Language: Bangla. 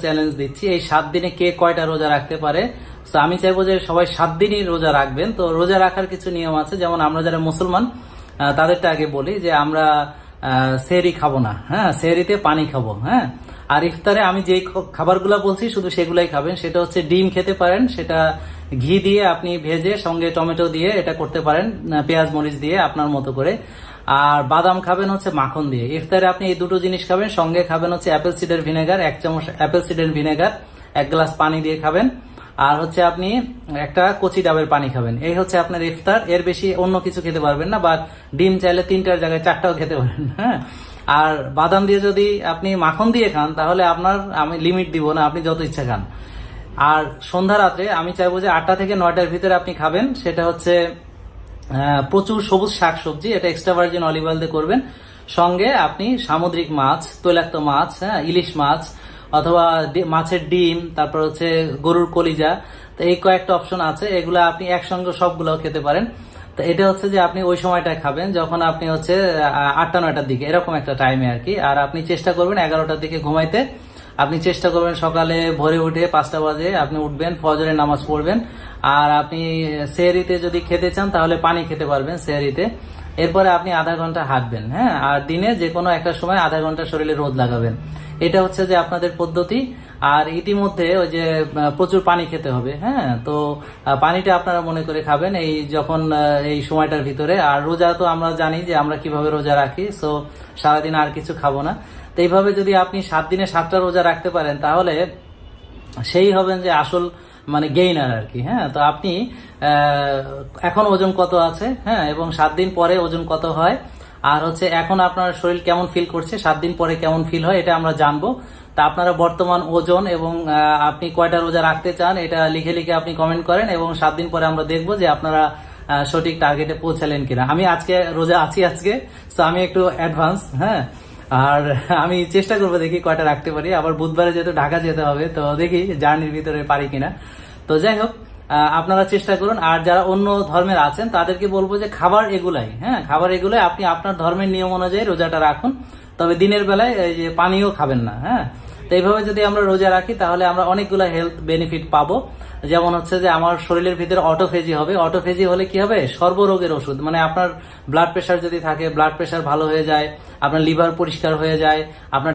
চ্যালেঞ্জ দিচ্ছি, এই 7 দিনে কে কয়টা রোজা রাখতে পারে। তো আমি চাইবো যে সবাই 7 দিনই রোজা রাখবেন। তো রোজা রাখার কিছু নিয়ম আছে, যেমন আমরা যারা মুসলমান তাদেরটা আগে বলি যে আমরা সেহরি খাবো না, হ্যাঁ, সেহরিতে পানি খাবো, হ্যাঁ। আর ইফতারে আমি যে খাবারগুলো বলছি শুধু সেগুলাই খাবেন। সেটা হচ্ছে ডিম খেতে পারেন, সেটা ঘি দিয়ে আপনি ভেজে সঙ্গে টমেটো দিয়ে এটা করতে পারেন, পেঁয়াজ মরিচ দিয়ে আপনার মতো করে। আর বাদাম খাবেন হচ্ছে মাখন দিয়ে। ইফতারে আপনি এই দুটো জিনিস খাবেন, সঙ্গে খাবেন হচ্ছে অ্যাপেল সিডার ভিনেগার, 1 চামচ অ্যাপেল সিডার ভিনেগার 1 গ্লাস পানি দিয়ে খাবেন। আর হচ্ছে আপনি একটা কচি ডাবের পানি খাবেন। এই হচ্ছে আপনার ইফতার। এর বেশি অন্য কিছু খেতে পারবেন না, বা ডিম চাইলে 3টার জায়গায় 4টাও খেতে পারেন, হ্যাঁ। আর বাদাম দিয়ে যদি আপনি মাখন দিয়ে খান তাহলে আপনার আমি লিমিট দিব না, আপনি যত ইচ্ছা খান। আর সন্ধ্যা রাত্রে আমি চাইবো যে 8টা থেকে 9টার ভিতরে আপনি খাবেন। সেটা হচ্ছে প্রচুর সবুজ শাকসবজি, এটা এক্সট্রা ভার্জিন অলিভ অয়েল দিয়ে করবেন। সঙ্গে আপনি সামুদ্রিক মাছ, তৈলাক্ত মাছ, হ্যাঁ, ইলিশ মাছ অথবা মাছের ডিম, তারপর হচ্ছে গরুর কলিজা। তো এই কয়েকটা অপশন আছে, এগুলো আপনি একসঙ্গে সবগুলো খেতে পারেন। তো এটা হচ্ছে যে আপনি ওই সময়টা খাবেন যখন আপনি হচ্ছে 8টা-9টার দিকে, এরকম একটা টাইমে আর কি। আর আপনি চেষ্টা করবেন 11টার দিকে ঘুমাইতে। আপনি চেষ্টা করবেন সকালে ভোরে উঠে 5টা বাজে আপনি উঠবেন, ফজরের নামাজ পড়বেন। আর আপনি সেহরিতে যদি খেতে চান তাহলে পানি খেতে পারবেন সেহরিতে। এরপরে আপনি আধা ঘন্টা হাঁটবেন, হ্যাঁ। আর দিনে যে কোনো একটা সময় আধা ঘন্টা শরীরে রোদ লাগাবেন। এটা হচ্ছে যে আপনাদের পদ্ধতি। আর ইতিমধ্যে ওই যে প্রচুর পানি খেতে হবে, হ্যাঁ। তো পানিটা আপনারা মনে করে খাবেন এই যখন এই সময়টার ভিতরে। আর রোজা তো আমরা জানি যে আমরা কিভাবে রোজা রাখি, সো সারাদিন আর কিছু খাবো না। তো এইভাবে যদি আপনি 7 দিনে 7টা রোজা রাখতে পারেন তাহলে সেই হবেন যে আসল মানে গেইনার আর কি, হ্যাঁ। তো আপনি এখন ওজন কত আছে, হ্যাঁ, এবং 7 দিন পরে ওজন কত হয়, আর হচ্ছে এখন আপনার শরীর কেমন ফিল করছে, 7 দিন পরে কেমন ফিল হয়, এটা আমরা জানবো। তা আপনারা বর্তমান ওজন এবং আপনি কয়টা রোজা রাখতে চান এটা লিখে লিখে আপনি কমেন্ট করেন, এবং 7 দিন পরে আমরা দেখবো যে আপনারা সঠিক টার্গেটে পৌঁছালেন কিনা। আমি আজকে রোজা আছি আজকে, তো আমি একটু অ্যাডভান্স, হ্যাঁ। আর আমি চেষ্টা করবো দেখি কয়টা রাখতে পারি। আবার বুধবারে যেহেতু ঢাকা যেতে হবে, তো দেখি জার্নির ভিতরে পারি কিনা। তো যাই হোক, আপনারা চেষ্টা করুন। আর যারা অন্য ধর্মের আছেন তাদেরকে বলবো যে খাবার এগুলাই, হ্যাঁ, খাবার এগুলাই আপনি আপনার ধর্মের নিয়ম অনুযায়ী রোজাটা রাখুন। তবে দিনের বেলায় এই যে পানিও খাবেন না, হ্যাঁ। তো এইভাবে যদি আমরা রোজা রাখি তাহলে আমরা অনেকগুলো হেলথ বেনিফিট পাবো। যেমন হচ্ছে যে আমার শরীরের ভিতরে অটোফেজি হবে। অটোফেজি হলে কি হবে, সর্বরোগের ওষুধ, মানে আপনার ব্লাড প্রেশার যদি থাকে ব্লাড প্রেশার ভালো হয়ে যায়, আপনার লিভার পরিষ্কার হয়ে যায়, আপনার